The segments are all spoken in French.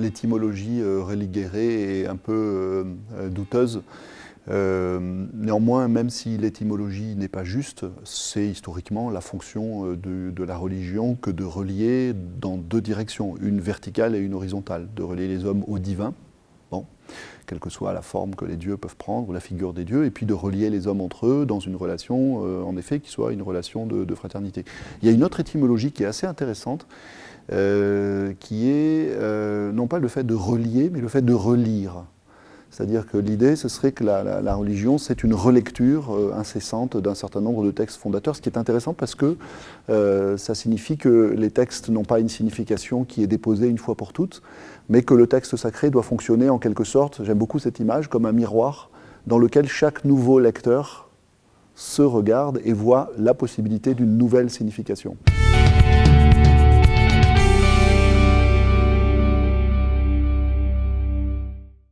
l'étymologie religere est un peu douteuse. Néanmoins, même si l'étymologie n'est pas juste, c'est historiquement la fonction de la religion que de relier dans deux directions, une verticale et une horizontale, de relier les hommes au divin, bon, quelle que soit la forme que les dieux peuvent prendre, ou la figure des dieux, et puis de relier les hommes entre eux dans une relation, en effet, qui soit une relation de fraternité. Il y a une autre étymologie qui est assez intéressante, qui est non pas le fait de relier, mais le fait de relire. C'est-à-dire que l'idée, ce serait que la religion, c'est une relecture incessante d'un certain nombre de textes fondateurs, ce qui est intéressant parce que ça signifie que les textes n'ont pas une signification qui est déposée une fois pour toutes, mais que le texte sacré doit fonctionner en quelque sorte, j'aime beaucoup cette image, comme un miroir dans lequel chaque nouveau lecteur se regarde et voit la possibilité d'une nouvelle signification.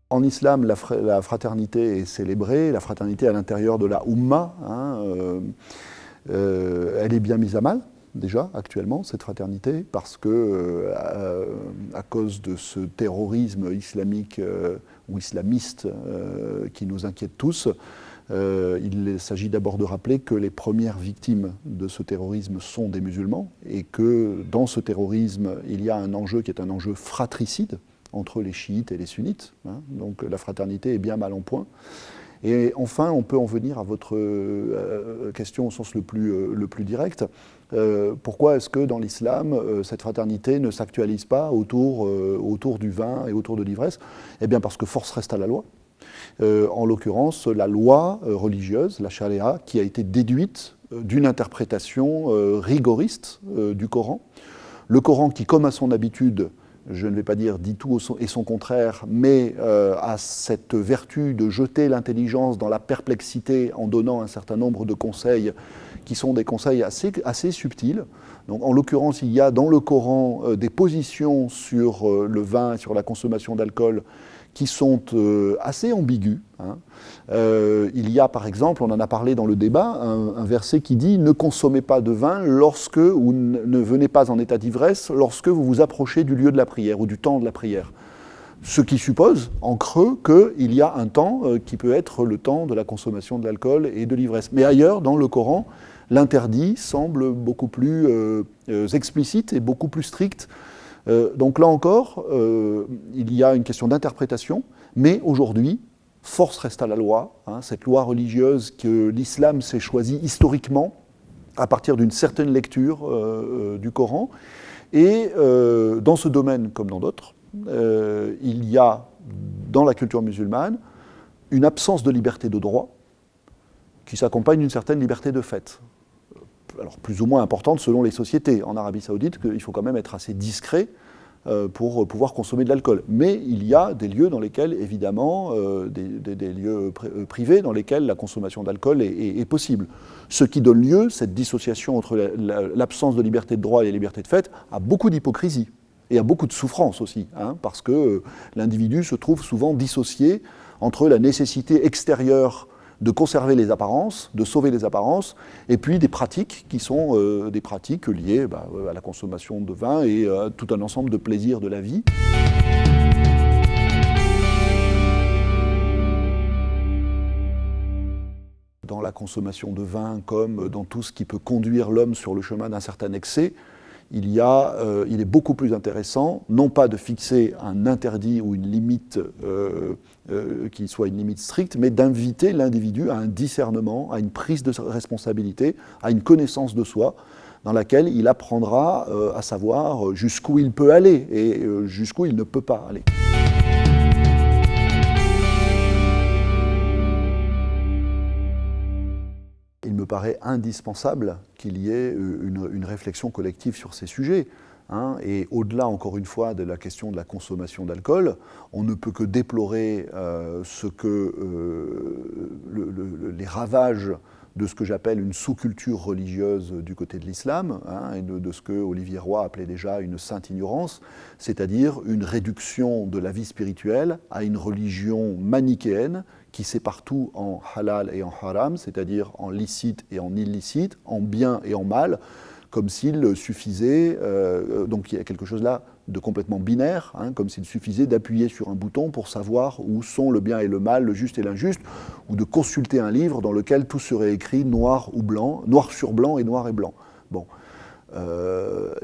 En islam, la fraternité est célébrée, la fraternité à l'intérieur de la Ummah, elle est bien mise à mal, déjà, actuellement, cette fraternité, parce que, à cause de ce terrorisme islamique ou islamiste qui nous inquiète tous, il s'agit d'abord de rappeler que les premières victimes de ce terrorisme sont des musulmans, et que dans ce terrorisme, il y a un enjeu qui est un enjeu fratricide, entre les chiites et les sunnites, donc la fraternité est bien mal en point. Et enfin, on peut en venir à votre question au sens le plus direct. Pourquoi est-ce que dans l'islam, cette fraternité ne s'actualise pas autour du vin et autour de l'ivresse? Eh bien parce que force reste à la loi. En l'occurrence, la loi religieuse, la charia, qui a été déduite d'une interprétation rigoriste du Coran. Le Coran qui, comme à son habitude, je ne vais pas dire dit tout et son contraire, mais a cette vertu de jeter l'intelligence dans la perplexité en donnant un certain nombre de conseils qui sont des conseils assez subtils. Donc, en l'occurrence, il y a dans le Coran des positions sur le vin, sur la consommation d'alcool, qui sont assez ambiguës. Il y a par exemple, on en a parlé dans le débat, un verset qui dit « Ne consommez pas de vin lorsque, ou ne venez pas en état d'ivresse lorsque vous vous approchez du lieu de la prière ou du temps de la prière ». Ce qui suppose, en creux, qu'il y a un temps qui peut être le temps de la consommation de l'alcool et de l'ivresse. Mais ailleurs, dans le Coran, l'interdit semble beaucoup plus explicite et beaucoup plus strict. Donc là encore, il y a une question d'interprétation, mais aujourd'hui, force reste à la loi, cette loi religieuse que l'islam s'est choisie historiquement à partir d'une certaine lecture du Coran. Et dans ce domaine, comme dans d'autres, il y a dans la culture musulmane une absence de liberté de droit qui s'accompagne d'une certaine liberté de fait. Alors plus ou moins importante selon les sociétés. En Arabie Saoudite, il faut quand même être assez discret pour pouvoir consommer de l'alcool. Mais il y a des lieux dans lesquels, évidemment, des lieux privés dans lesquels la consommation d'alcool est possible. Ce qui donne lieu, cette dissociation entre l'absence de liberté de droit et la liberté de fait, à beaucoup d'hypocrisie et à beaucoup de souffrance aussi, parce que l'individu se trouve souvent dissocié entre la nécessité extérieure de conserver les apparences, de sauver les apparences, et puis des pratiques qui sont des pratiques liées à la consommation de vin et à tout un ensemble de plaisirs de la vie. Dans la consommation de vin, comme dans tout ce qui peut conduire l'homme sur le chemin d'un certain excès, il est beaucoup plus intéressant, non pas de fixer un interdit ou une limite qui soit une limite stricte, mais d'inviter l'individu à un discernement, à une prise de responsabilité, à une connaissance de soi, dans laquelle il apprendra à savoir jusqu'où il peut aller et jusqu'où il ne peut pas aller. Il me paraît indispensable qu'il y ait une réflexion collective sur ces sujets. Et au-delà, encore une fois, de la question de la consommation d'alcool, on ne peut que déplorer les ravages de ce que j'appelle une sous-culture religieuse du côté de l'islam, et de ce que Olivier Roy appelait déjà une sainte ignorance, c'est-à-dire une réduction de la vie spirituelle à une religion manichéenne qui sépare tout en halal et en haram, c'est-à-dire en licite et en illicite, en bien et en mal, comme s'il suffisait, donc il y a quelque chose là de complètement binaire, hein, comme s'il suffisait d'appuyer sur un bouton pour savoir où sont le bien et le mal, le juste et l'injuste, ou de consulter un livre dans lequel tout serait écrit noir ou blanc, noir sur blanc et noir et blanc. Bon.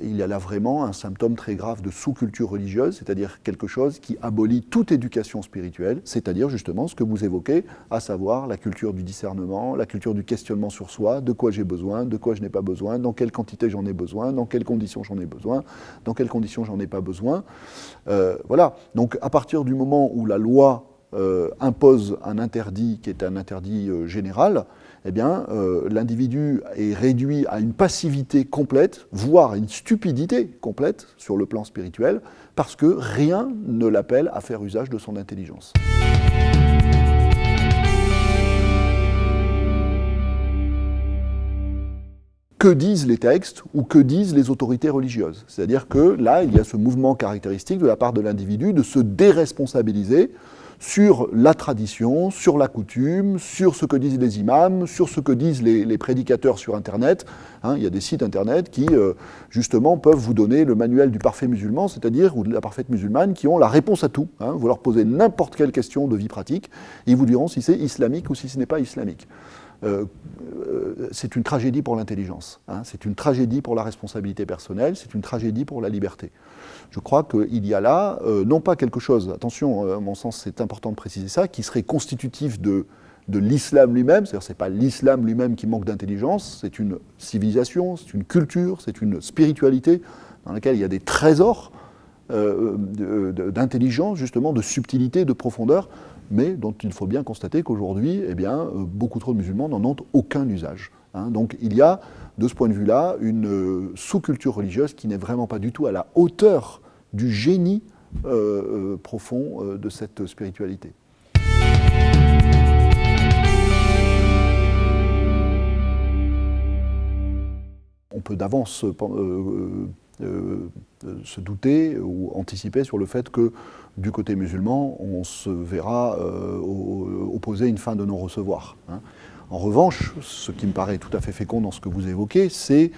Il y a là vraiment un symptôme très grave de sous-culture religieuse, c'est-à-dire quelque chose qui abolit toute éducation spirituelle, c'est-à-dire justement ce que vous évoquez, à savoir la culture du discernement, la culture du questionnement sur soi, de quoi j'ai besoin, de quoi je n'ai pas besoin, dans quelle quantité j'en ai besoin, dans quelles conditions j'en ai besoin, dans quelles conditions j'en ai pas besoin. Voilà, donc à partir du moment où la loi impose un interdit qui est un interdit général, eh bien, l'individu est réduit à une passivité complète, voire à une stupidité complète sur le plan spirituel, parce que rien ne l'appelle à faire usage de son intelligence. Que disent les textes ou que disent les autorités religieuses? C'est-à-dire que là, il y a ce mouvement caractéristique de la part de l'individu de se déresponsabiliser sur la tradition, sur la coutume, sur ce que disent les imams, sur ce que disent les prédicateurs sur Internet. Hein, il y a des sites Internet qui, justement, peuvent vous donner le manuel du parfait musulman, c'est-à-dire, ou de la parfaite musulmane, qui ont la réponse à tout. Hein. Vous leur posez n'importe quelle question de vie pratique, et ils vous diront si c'est islamique ou si ce n'est pas islamique. C'est une tragédie pour l'intelligence, hein, c'est une tragédie pour la responsabilité personnelle, c'est une tragédie pour la liberté. Je crois qu'il y a là, non pas quelque chose, attention, à mon sens c'est important de préciser ça, qui serait constitutif de l'islam lui-même, c'est-à-dire c'est pas l'islam lui-même qui manque d'intelligence, c'est une civilisation, c'est une culture, c'est une spiritualité dans laquelle il y a des trésors d'intelligence, justement, de subtilité, de profondeur, mais dont il faut bien constater qu'aujourd'hui, eh bien, beaucoup trop de musulmans n'en ont aucun usage. Hein. Donc il y a, de ce point de vue-là, une sous-culture religieuse qui n'est vraiment pas du tout à la hauteur du génie profond de cette spiritualité. On peut d'avance se douter ou anticiper sur le fait que du côté musulman, on se verra opposer une fin de non-recevoir. Hein. En revanche, ce qui me paraît tout à fait fécond dans ce que vous évoquez, c'est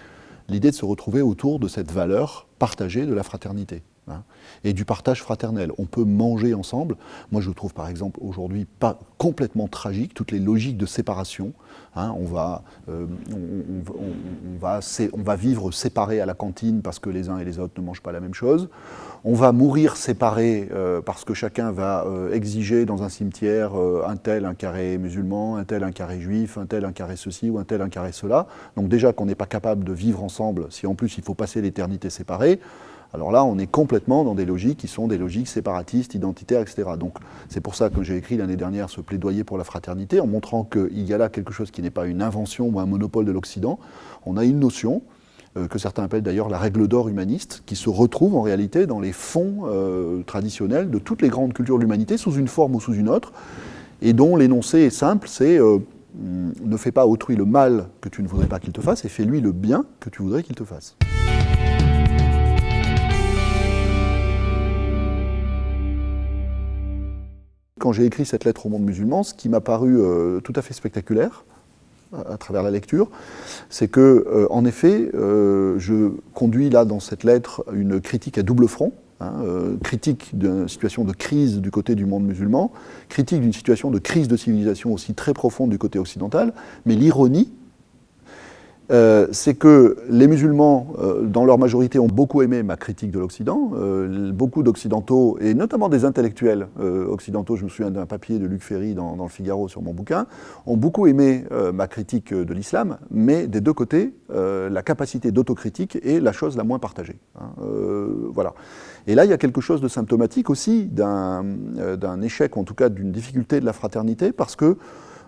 l'idée de se retrouver autour de cette valeur partagée de la fraternité. Hein, et du partage fraternel. On peut manger ensemble. Moi, je trouve, par exemple, aujourd'hui, pas complètement tragique toutes les logiques de séparation. Hein, on va vivre séparés à la cantine parce que les uns et les autres ne mangent pas la même chose. On va mourir séparés parce que chacun va exiger dans un cimetière un tel un carré musulman, un tel un carré juif, un tel un carré ceci ou un tel un carré cela. Donc déjà qu'on n'est pas capable de vivre ensemble, si en plus il faut passer l'éternité séparée, alors là, on est complètement dans des logiques qui sont des logiques séparatistes, identitaires, etc. Donc c'est pour ça que j'ai écrit l'année dernière ce plaidoyer pour la fraternité, en montrant qu'il y a là quelque chose qui n'est pas une invention ou un monopole de l'Occident. On a une notion, que certains appellent d'ailleurs la règle d'or humaniste, qui se retrouve en réalité dans les fonds traditionnels de toutes les grandes cultures de l'humanité, sous une forme ou sous une autre, et dont l'énoncé est simple, c'est ne fais pas à autrui le mal que tu ne voudrais pas qu'il te fasse, et fais-lui le bien que tu voudrais qu'il te fasse. Quand j'ai écrit cette lettre au monde musulman, ce qui m'a paru tout à fait spectaculaire, à travers la lecture, c'est que, en effet, je conduis là dans cette lettre une critique à double front, hein, critique d'une situation de crise du côté du monde musulman, critique d'une situation de crise de civilisation aussi très profonde du côté occidental, mais l'ironie, c'est que les musulmans, dans leur majorité, ont beaucoup aimé ma critique de l'Occident. Beaucoup d'Occidentaux, et notamment des intellectuels occidentaux, je me souviens d'un papier de Luc Ferry dans le Figaro sur mon bouquin, ont beaucoup aimé ma critique de l'islam, mais des deux côtés, la capacité d'autocritique est la chose la moins partagée. Hein, voilà. Et là, il y a quelque chose de symptomatique aussi d'un échec, en tout cas d'une difficulté de la fraternité, parce que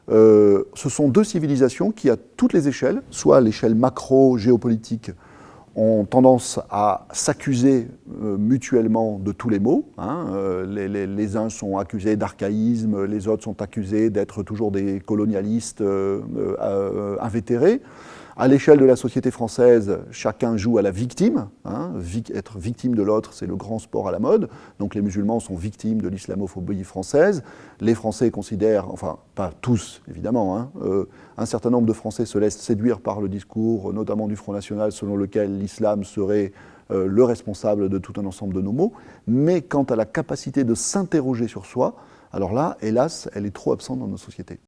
ce sont deux civilisations qui, à toutes les échelles, soit à l'échelle macro-géopolitique, ont tendance à s'accuser mutuellement de tous les maux. Hein. Les uns sont accusés d'archaïsme, les autres sont accusés d'être toujours des colonialistes invétérés. À l'échelle de la société française, chacun joue à la victime. Hein. Être victime de l'autre, c'est le grand sport à la mode. Donc les musulmans sont victimes de l'islamophobie française. Les Français considèrent, enfin pas tous évidemment, hein, un certain nombre de Français se laissent séduire par le discours, notamment du Front National, selon lequel l'islam serait le responsable de tout un ensemble de nos maux. Mais quant à la capacité de s'interroger sur soi, alors là, hélas, elle est trop absente dans nos sociétés.